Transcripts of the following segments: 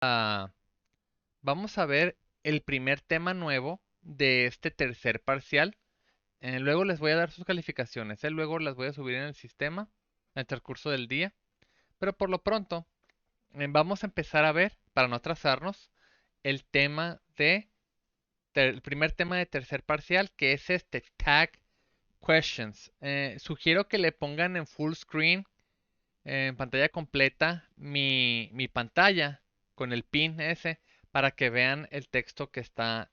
a- vamos a ver el primer tema nuevo de este tercer parcial. Luego les voy a dar sus calificaciones, luego las voy a subir en el sistema en el transcurso del día. Pero por lo pronto, vamos a empezar a ver, para no atrasarnos, el tema el primer tema de tercer parcial, que es este Tag Questions. Sugiero que le pongan en full screen, en pantalla completa, mi pantalla con el pin ese para que vean el texto que está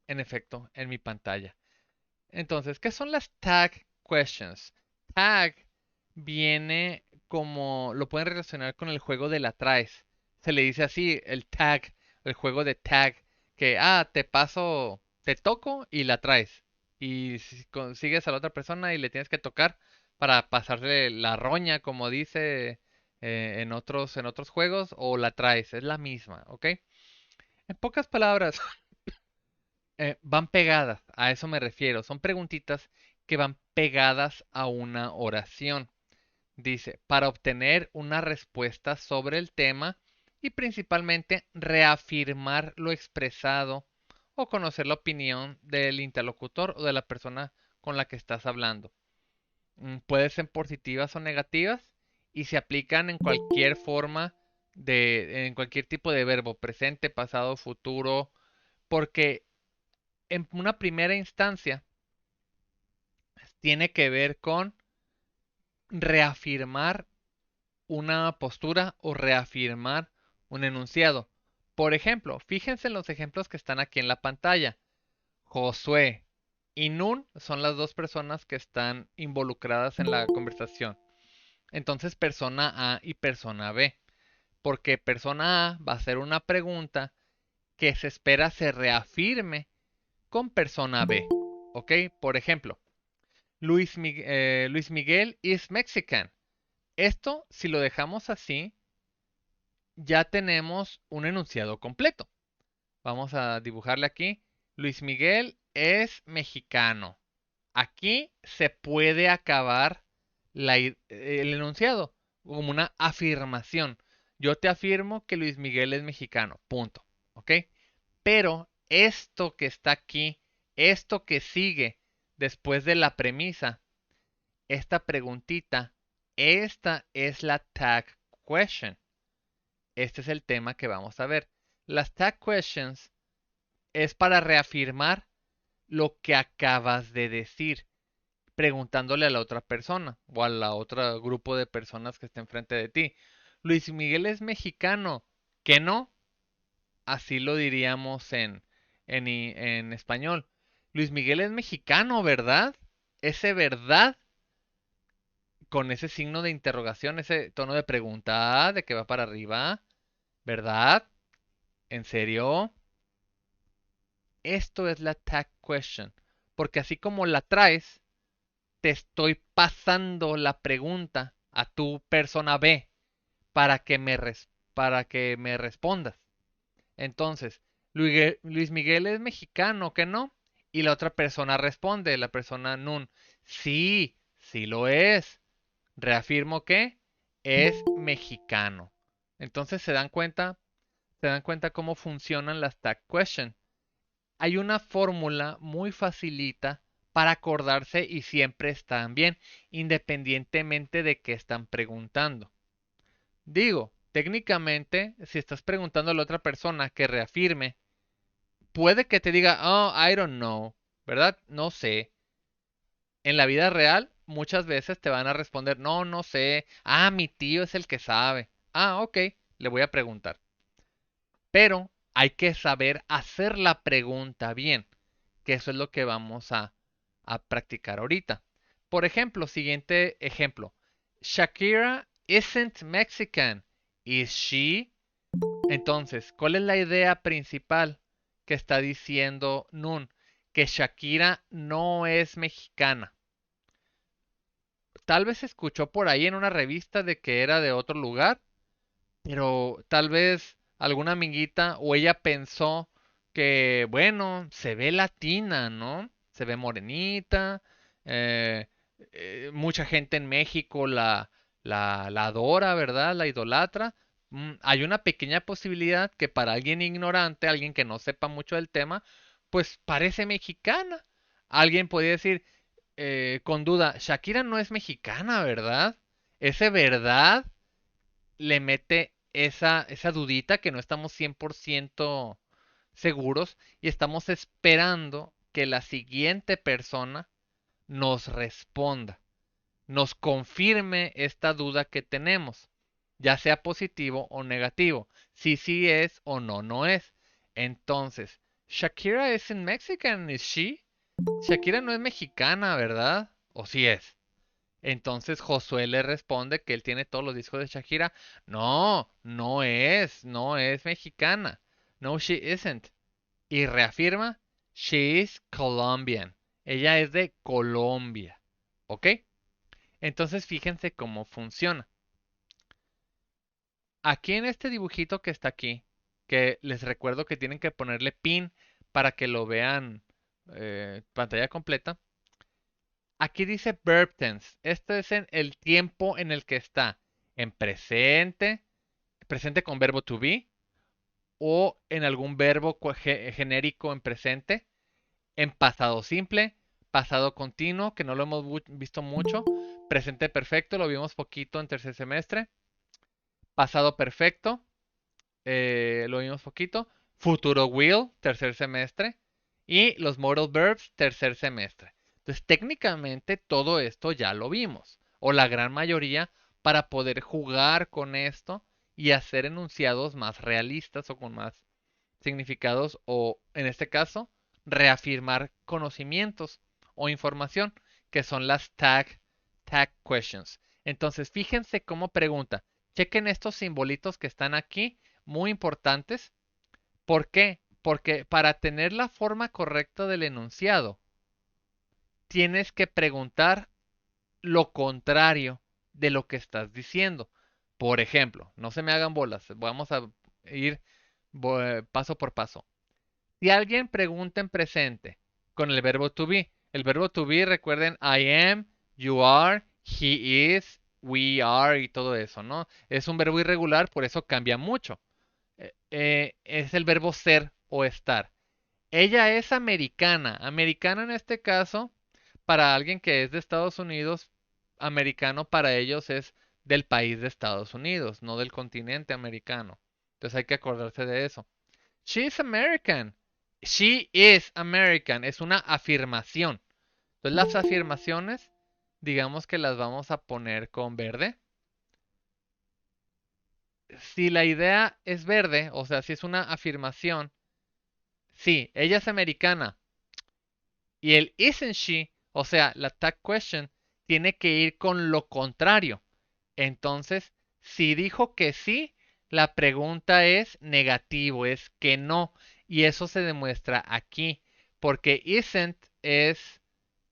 en efecto en mi pantalla. Entonces, ¿qué son las tag questions? Tag viene como, lo pueden relacionar con el juego de la traes. Se le dice así, el tag, el juego de tag, que, te paso, te toco y la traes. Y si consigues a la otra persona y le tienes que tocar para pasarle la roña, como dice en otros juegos, o la traes, es la misma, ¿ok? En pocas palabras, van pegadas, a eso me refiero. Son preguntitas que van pegadas a una oración. Dice, para obtener una respuesta sobre el tema y principalmente reafirmar lo expresado o conocer la opinión del interlocutor o de la persona con la que estás hablando. Pueden ser positivas o negativas y se aplican en cualquier forma en cualquier tipo de verbo, presente, pasado, futuro, porque en una primera instancia tiene que ver con reafirmar una postura o reafirmar un enunciado. Por ejemplo, fíjense en los ejemplos que están aquí en la pantalla. Josué y Nun son las dos personas que están involucradas en la conversación. Entonces, persona A y persona B. Porque persona A va a hacer una pregunta que se espera se reafirme con persona B. ¿Ok? Por ejemplo, Luis Miguel is Mexican. Esto, si lo dejamos así, ya tenemos un enunciado completo. Vamos a dibujarle aquí. Luis Miguel es mexicano. Aquí se puede acabar el enunciado como una afirmación. Yo te afirmo que Luis Miguel es mexicano. Punto. ¿Ok? Pero esto que está aquí, esto que sigue después de la premisa, esta preguntita, esta es la tag question. Este es el tema que vamos a ver. Las tag questions es para reafirmar lo que acabas de decir, preguntándole a la otra persona o a la otra grupo de personas que esté enfrente de ti. Luis Miguel es mexicano, ¿que no? Así lo diríamos en español. Luis Miguel es mexicano, ¿verdad? Ese verdad con ese signo de interrogación, ese tono de pregunta, de que va para arriba, ¿verdad? ¿En serio? Esto es la tag question. Porque así como la traes, te estoy pasando la pregunta a tu persona B para que para que me respondas. Entonces, Luis Miguel es mexicano, ¿que no? Y la otra persona responde, la persona Nun, sí, sí lo es. Reafirmo que es mexicano. Entonces se dan cuenta cómo funcionan las tag questions. Hay una fórmula muy facilita para acordarse y siempre están bien, independientemente de qué están preguntando. Digo, técnicamente, si estás preguntando a la otra persona que reafirme, puede que te diga, oh, I don't know, ¿verdad? No sé. En la vida real, muchas veces te van a responder, no, no sé. Mi tío es el que sabe. Ok, le voy a preguntar. Pero hay que saber hacer la pregunta bien, que eso es lo que vamos a practicar ahorita. Por ejemplo, siguiente ejemplo. Shakira isn't Mexican. Is she? Entonces, ¿cuál es la idea principal que está diciendo Nun? Que Shakira no es mexicana. Tal vez escuchó por ahí en una revista de que era de otro lugar, pero tal vez alguna amiguita o ella pensó que, bueno, se ve latina, ¿no? Se ve morenita. eh, Mucha gente en México la adora, ¿verdad? La idolatra. hay una pequeña posibilidad que para alguien ignorante, alguien que no sepa mucho del tema, pues parece mexicana. Alguien podría decir con duda, Shakira no es mexicana, ¿verdad? Ese verdad le mete esa dudita que no estamos 100% seguros y estamos esperando que la siguiente persona nos responda, nos confirme esta duda que tenemos, ya sea positivo o negativo, si sí es o no es. Entonces, Shakira isn't Mexican, is she? Shakira no es mexicana, ¿verdad? ¿O sí es? Entonces Josué le responde que él tiene todos los discos de Shakira. No, no es mexicana. No, she isn't. Y reafirma, she is Colombian. Ella es de Colombia. ¿Ok? Entonces fíjense cómo funciona. Aquí en este dibujito que está aquí, que les recuerdo que tienen que ponerle pin para que lo vean pantalla completa. Aquí dice verb tense. Esto es en el tiempo en el que está. En presente, presente con verbo to be, o en algún verbo genérico en presente, en pasado simple, pasado continuo, que no lo hemos visto mucho, presente perfecto, lo vimos poquito en tercer semestre, pasado perfecto, lo vimos poquito, futuro will, tercer semestre, y los modal verbs, tercer semestre. Entonces, técnicamente todo esto ya lo vimos, o la gran mayoría, para poder jugar con esto y hacer enunciados más realistas o con más significados, o en este caso, reafirmar conocimientos o información, que son las tag questions. Entonces, fíjense cómo pregunta. Chequen estos simbolitos que están aquí, muy importantes. ¿Por qué? Porque para tener la forma correcta del enunciado, tienes que preguntar lo contrario de lo que estás diciendo. Por ejemplo, no se me hagan bolas, vamos a ir paso por paso. Si alguien pregunta en presente con el verbo to be, el verbo to be, recuerden, I am, you are, he is, we are y todo eso, ¿no? Es un verbo irregular, por eso cambia mucho. Es el verbo ser o estar. Ella es americana. Americana en este caso, para alguien que es de Estados Unidos, americano para ellos es del país de Estados Unidos, no del continente americano. Entonces hay que acordarse de eso. She is American. She is American. Es una afirmación. Entonces las afirmaciones, digamos que las vamos a poner con verde. Si la idea es verde, o sea, si es una afirmación, sí, ella es americana. Y el isn't she, o sea, la tag question, tiene que ir con lo contrario. Entonces, si dijo que sí, la pregunta es negativo, es que no. Y eso se demuestra aquí, porque isn't es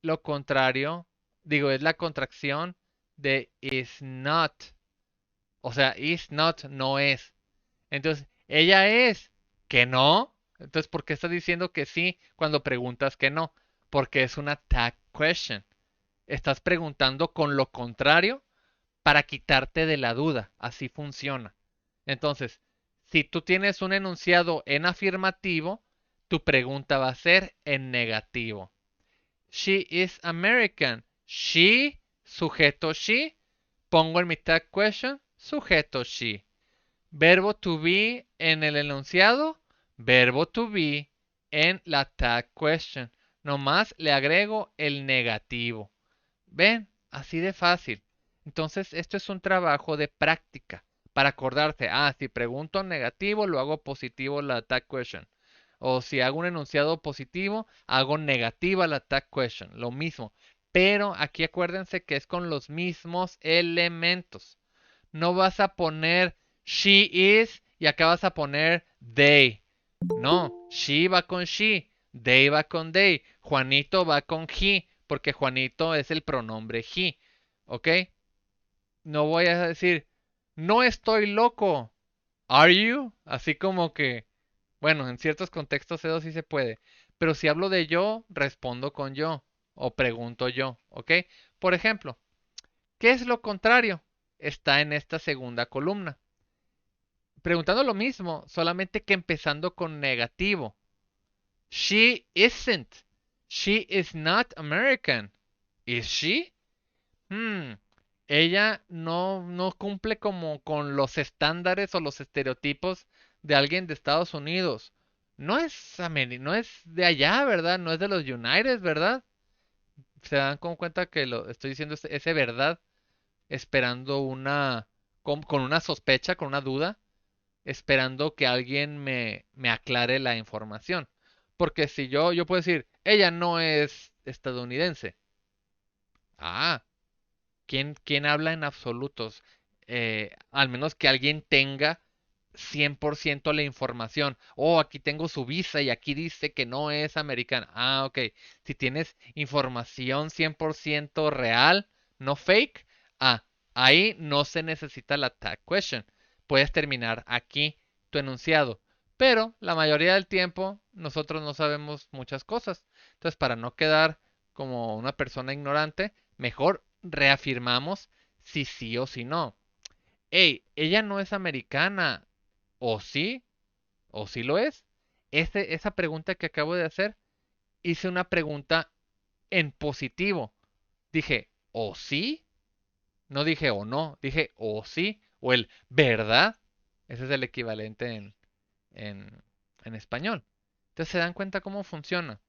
lo contrario, digo, es la contracción de is not. O sea, is not no es. Entonces, ella es que no. Entonces, ¿por qué estás diciendo que sí cuando preguntas que no? Porque es una tag question. Estás preguntando con lo contrario para quitarte de la duda. Así funciona. Entonces, si tú tienes un enunciado en afirmativo, tu pregunta va a ser en negativo. She is American. She, sujeto she. Pongo en mi tag question, sujeto she. Verbo to be en el enunciado, verbo to be en la tag question. Nomás le agrego el negativo. ¿Ven? Así de fácil. Entonces, esto es un trabajo de práctica para acordarte. Si pregunto negativo, lo hago positivo la tag question. O si hago un enunciado positivo, hago negativa la tag question. Lo mismo. Pero aquí acuérdense que es con los mismos elementos. No vas a poner she is y acá vas a poner they. No, she va con she, they va con they, Juanito va con he, porque Juanito es el pronombre he. ¿Ok? No voy a decir, no estoy loco. ¿Are you? Así como que, bueno, en ciertos contextos eso sí se puede. Pero si hablo de yo, respondo con yo o pregunto yo. ¿Ok? Por ejemplo, ¿qué es lo contrario? Está en esta segunda columna. preguntando lo mismo, solamente que empezando con negativo. She isn't. She is not American. Is she? Hmm. Ella no cumple como con los estándares o los estereotipos de alguien de Estados Unidos. No es de allá, ¿verdad? No es de los United, ¿verdad? Se dan como cuenta que lo estoy diciendo ese verdad, esperando con una sospecha, con una duda, esperando que alguien me aclare la información. Porque si yo puedo decir, ella no es estadounidense. Ah, ¿quién habla en absolutos? Al menos que alguien tenga 100% la información. Oh, aquí tengo su visa y aquí dice que no es americana. Ah, ok. Si tienes información 100% real, no fake, ah, ahí no se necesita la tag question. Puedes terminar aquí tu enunciado. Pero la mayoría del tiempo nosotros no sabemos muchas cosas. Entonces, para no quedar como una persona ignorante, mejor reafirmamos si sí o si no. Hey, ella no es americana. ¿O sí? ¿O sí lo es? Esa pregunta que acabo de hacer, hice una pregunta en positivo. Dije, ¿o sí? No dije o no, dije o sí, o el ¿verdad? Ese es el equivalente en, en español. Entonces se dan cuenta cómo funciona.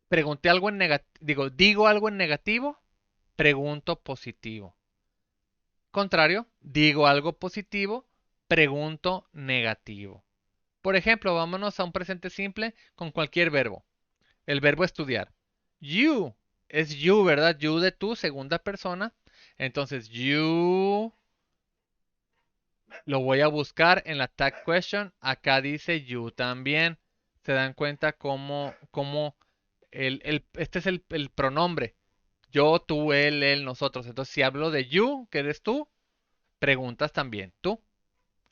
Pregunté algo en negativo, digo algo en negativo, pregunto positivo. Contrario, digo algo positivo, pregunto negativo. Por ejemplo, vámonos a un presente simple con cualquier verbo. El verbo estudiar. You es you, ¿verdad? You de tu segunda persona. Entonces, you lo voy a buscar en la tag question. Acá dice you también. Se dan cuenta cómo este es el pronombre. Yo, tú, él, nosotros. Entonces, si hablo de you, que eres tú, preguntas también tú.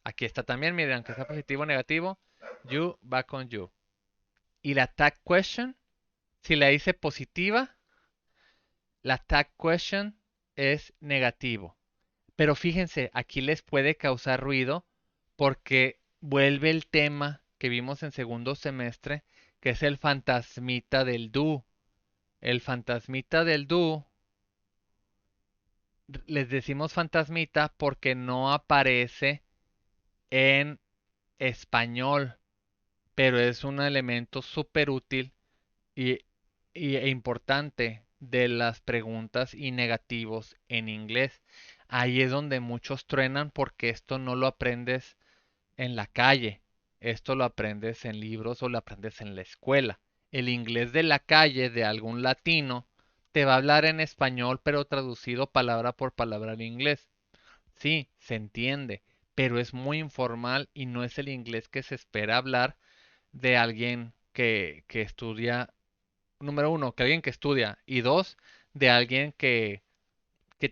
Aquí está también, miren, aunque sea positivo o negativo, you va con you. Y la tag question, si la hice positiva, la tag question es negativo. Pero fíjense, aquí les puede causar ruido porque vuelve el tema que vimos en segundo semestre, que es el fantasmita del do. El fantasmita del do, les decimos fantasmita porque no aparece en español, pero es un elemento súper útil y, e importante de las preguntas y negativos en inglés. Ahí es donde muchos truenan porque esto no lo aprendes en la calle, esto lo aprendes en libros o lo aprendes en la escuela. El inglés de la calle de algún latino te va a hablar en español pero traducido palabra por palabra al inglés. Sí, se entiende, pero es muy informal y no es el inglés que se espera hablar de alguien que estudia, número uno, que alguien que estudia, y dos, de alguien que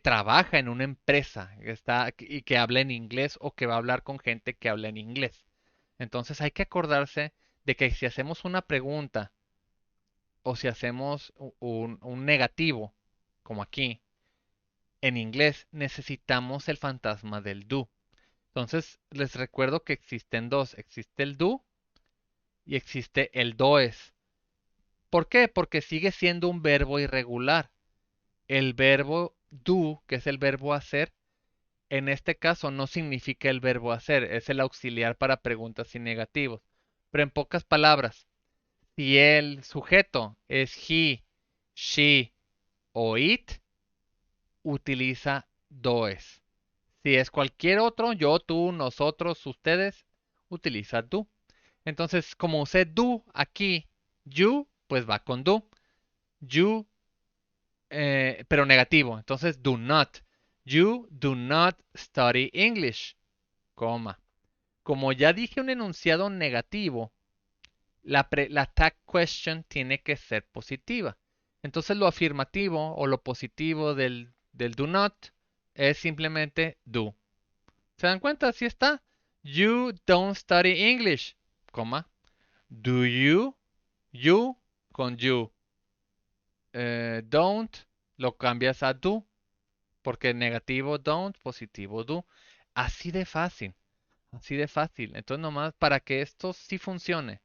trabaja en una empresa y que habla en inglés o que va a hablar con gente que habla en inglés. Entonces hay que acordarse de que si hacemos una pregunta o si hacemos un negativo, como aquí, en inglés, necesitamos el fantasma del do. Entonces les recuerdo que existen dos, existe el do y existe el does. ¿Por qué? Porque sigue siendo un verbo irregular. El verbo do, que es el verbo hacer, en este caso no significa el verbo hacer, es el auxiliar para preguntas y negativos. Pero en pocas palabras, si el sujeto es he, she o it, utiliza does. Si es cualquier otro, yo, tú, nosotros, ustedes, utiliza do. Entonces, como usé do aquí, you, pues va con do. You, pero negativo. Entonces, do not. You do not study English, coma. Como ya dije un enunciado negativo, la tag question tiene que ser positiva. Entonces lo afirmativo o lo positivo del do not es simplemente do. ¿Se dan cuenta? Así está. You don't study English, coma. Do you? You con you. Don't lo cambias a do, porque negativo don't, positivo do. Así de fácil. Así de fácil. Entonces, nomás para que esto sí funcione,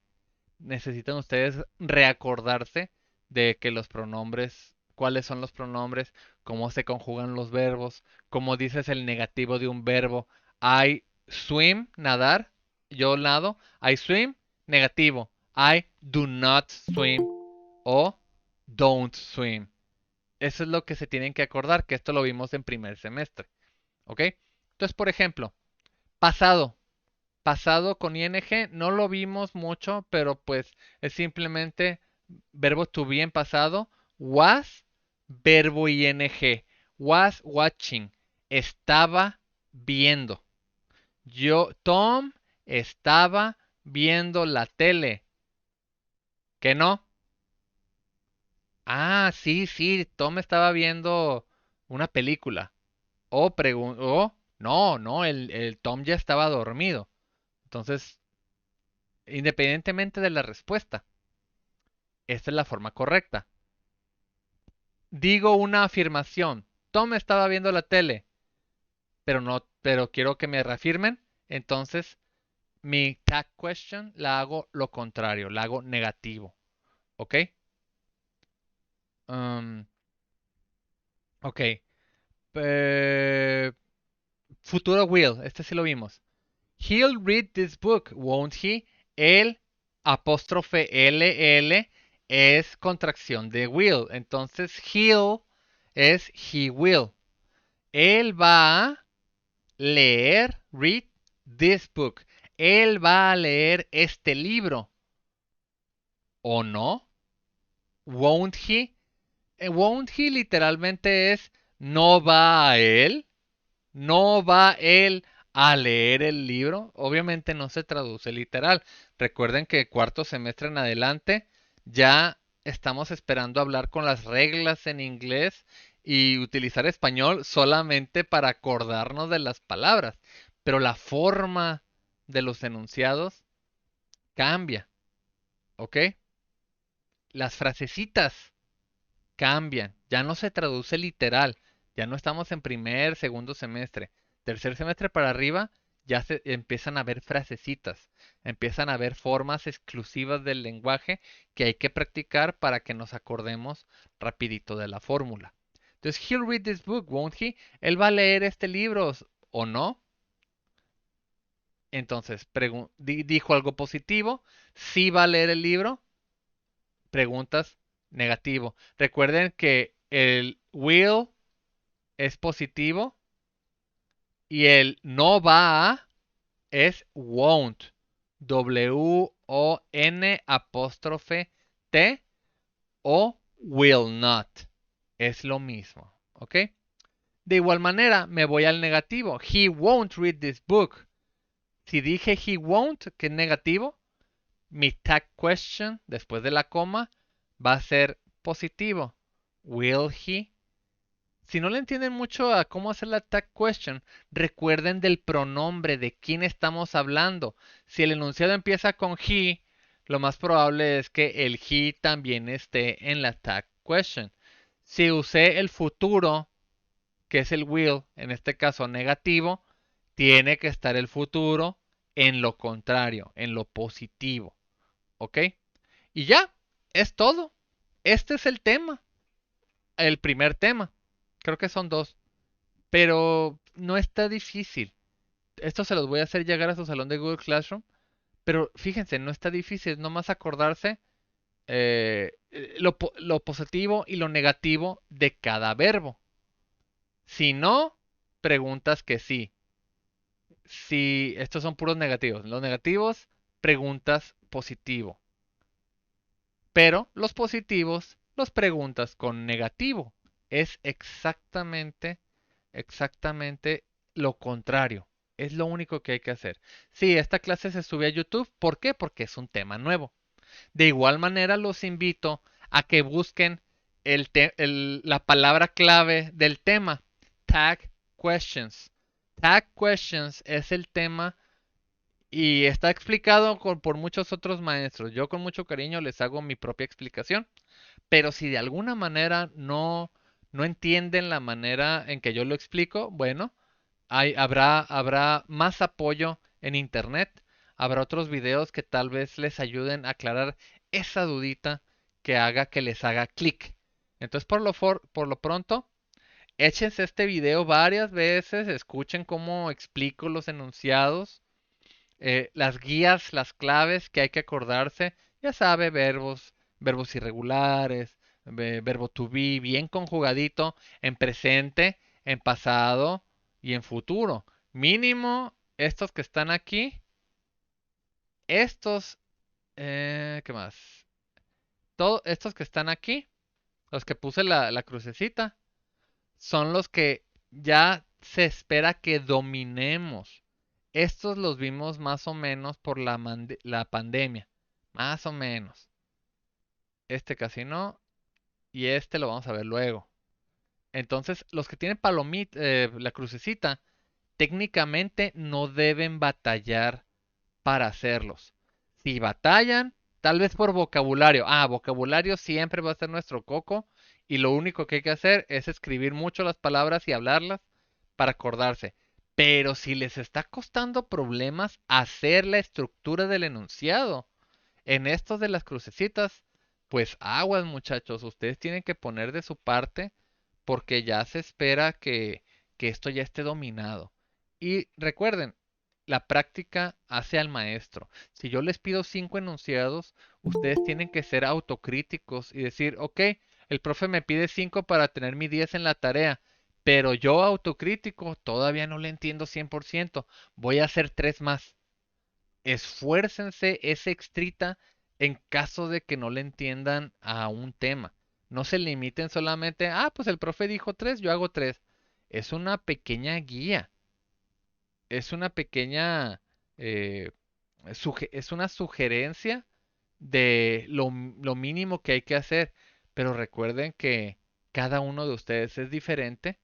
necesitan ustedes reacordarse de que los pronombres, cuáles son los pronombres, cómo se conjugan los verbos, cómo dices el negativo de un verbo. I swim, nadar, yo nado. I swim, negativo. I do not swim o don't swim. Eso es lo que se tienen que acordar, que esto lo vimos en primer semestre. ¿Ok? Entonces, por ejemplo, pasado. Pasado con ing no lo vimos mucho, pero pues es simplemente verbo to be en pasado. Was, verbo ing. Was watching. Estaba viendo. Tom estaba viendo la tele. ¿Qué no? Ah, sí, sí, Tom estaba viendo una película. No, el Tom ya estaba dormido. Entonces, independientemente de la respuesta, esta es la forma correcta. Digo una afirmación. Tom estaba viendo la tele, pero quiero que me reafirmen. Entonces, mi tag question la hago lo contrario, la hago negativo. ¿Ok? Um, ok. Eh, futuro will, este sí lo vimos. He'll read this book, won't he? El apóstrofe LL es contracción de will. Entonces, he'll es he will. Él va a leer, read this book. Él va a leer este libro. ¿O no? Won't he? Won't he literalmente es no va a él. ¿No va él a leer el libro? Obviamente no se traduce literal. Recuerden que cuarto semestre en adelante ya estamos esperando hablar con las reglas en inglés y utilizar español solamente para acordarnos de las palabras. Pero la forma de los enunciados cambia, ¿ok? Las frasecitas cambian, ya no se traduce literal, ya no estamos en primer, segundo semestre, tercer semestre para arriba, ya se empiezan a ver frasecitas, empiezan a ver formas exclusivas del lenguaje que hay que practicar para que nos acordemos rapidito de la fórmula. Entonces, he'll read this book, won't he? Él va a leer este libro o no. Entonces, dijo algo positivo, sí va a leer el libro, preguntas negativo. Recuerden que el will es positivo y el no va a es won't. W-O-N apóstrofe T o will not. Es lo mismo. ¿Ok? De igual manera, me voy al negativo. He won't read this book. Si dije he won't, que es negativo, mi tag question después de la coma va a ser positivo. Will he? Si no le entienden mucho a cómo hacer la tag question, recuerden del pronombre de quién estamos hablando. Si el enunciado empieza con he, lo más probable es que el he también esté en la tag question. Si usé el futuro, que es el will, en este caso negativo, tiene que estar el futuro en lo contrario, en lo positivo. ¿Ok? Y ya, es todo. Este es el tema, el primer tema. Creo que son dos. Pero no está difícil. Esto se los voy a hacer llegar a su salón de Google Classroom. Pero fíjense, no está difícil. Es nomás acordarse lo positivo y lo negativo de cada verbo. Si no, preguntas que sí. Si estos son puros negativos. Los negativos, preguntas positivo. Pero los positivos, los preguntas con negativo. Es exactamente lo contrario. Es lo único que hay que hacer. Sí, esta clase se sube a YouTube. ¿Por qué? Porque es un tema nuevo. De igual manera, los invito a que busquen la palabra clave del tema. Tag questions. Tag questions es el tema y está explicado por muchos otros maestros. Yo con mucho cariño les hago mi propia explicación. Pero si de alguna manera no entienden la manera en que yo lo explico, bueno, habrá más apoyo en internet. Habrá otros videos que tal vez les ayuden a aclarar esa dudita que haga que les haga clic. Entonces, por lo pronto, échense este video varias veces, escuchen cómo explico los enunciados, las guías, las claves que hay que acordarse, ya sabe, verbos irregulares, verbo to be, bien conjugadito, en presente, en pasado y en futuro. Mínimo, estos que están aquí, estos, ¿qué más? Todos estos que están aquí, los que puse la crucecita, son los que ya se espera que dominemos. Estos los vimos más o menos por la pandemia. Más o menos. Este casi no. Y este lo vamos a ver luego. Entonces, los que tienen la crucecita, técnicamente no deben batallar para hacerlos. Si batallan, tal vez por vocabulario. Vocabulario siempre va a ser nuestro coco. Y lo único que hay que hacer es escribir mucho las palabras y hablarlas para acordarse. Pero si les está costando problemas hacer la estructura del enunciado, en estos de las crucecitas, pues aguas muchachos, ustedes tienen que poner de su parte porque ya se espera que esto ya esté dominado. Y recuerden, la práctica hace al maestro. Si yo les pido 5 enunciados, ustedes tienen que ser autocríticos y decir, ok, el profe me pide 5 para tener mi 10 en la tarea, pero yo autocrítico todavía no le entiendo 100%, voy a hacer 3 más. Esfuércense ese extrita en caso de que no le entiendan a un tema. No se limiten solamente, pues el profe dijo 3, yo hago 3. Es una pequeña guía, es una pequeña, eh, es una sugerencia de lo mínimo que hay que hacer. Pero recuerden que cada uno de ustedes es diferente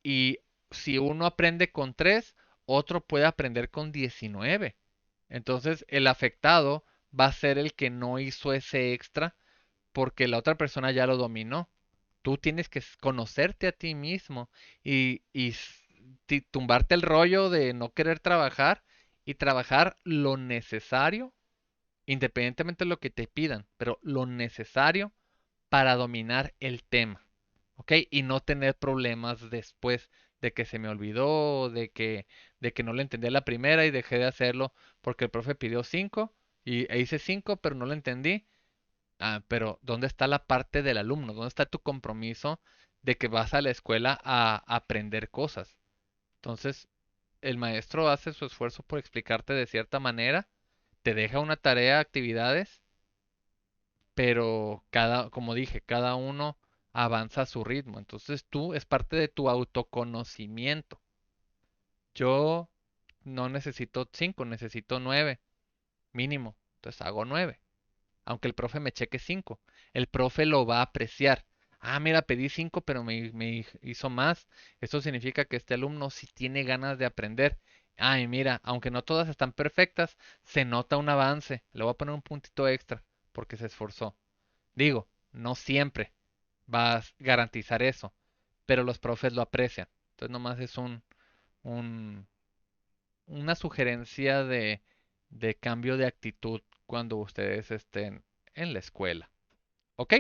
y si uno aprende con 3, otro puede aprender con 19. Entonces el afectado va a ser el que no hizo ese extra porque la otra persona ya lo dominó. Tú tienes que conocerte a ti mismo y tumbarte el rollo de no querer trabajar y trabajar lo necesario, independientemente de lo que te pidan, pero lo necesario para dominar el tema. ¿Ok? Y no tener problemas después de que se me olvidó, de que no le entendí a la primera y dejé de hacerlo porque el profe pidió 5 e hice 5 pero no lo entendí. Pero ¿dónde está la parte del alumno? ¿Dónde está tu compromiso de que vas a la escuela a aprender cosas? Entonces, el maestro hace su esfuerzo por explicarte de cierta manera, te deja una tarea, actividades, pero como dije, cada uno avanza a su ritmo. Entonces tú es parte de tu autoconocimiento. Yo no necesito 5, necesito 9 mínimo. Entonces hago 9. Aunque el profe me cheque 5. El profe lo va a apreciar. Mira, pedí 5, pero me hizo más. Esto significa que este alumno sí tiene ganas de aprender. Y mira, aunque no todas están perfectas, se nota un avance. Le voy a poner un puntito extra porque se esforzó. Digo, no siempre vas a garantizar eso, pero los profes lo aprecian. Entonces nomás es un, una sugerencia de cambio de actitud cuando ustedes estén en la escuela. ¿Ok?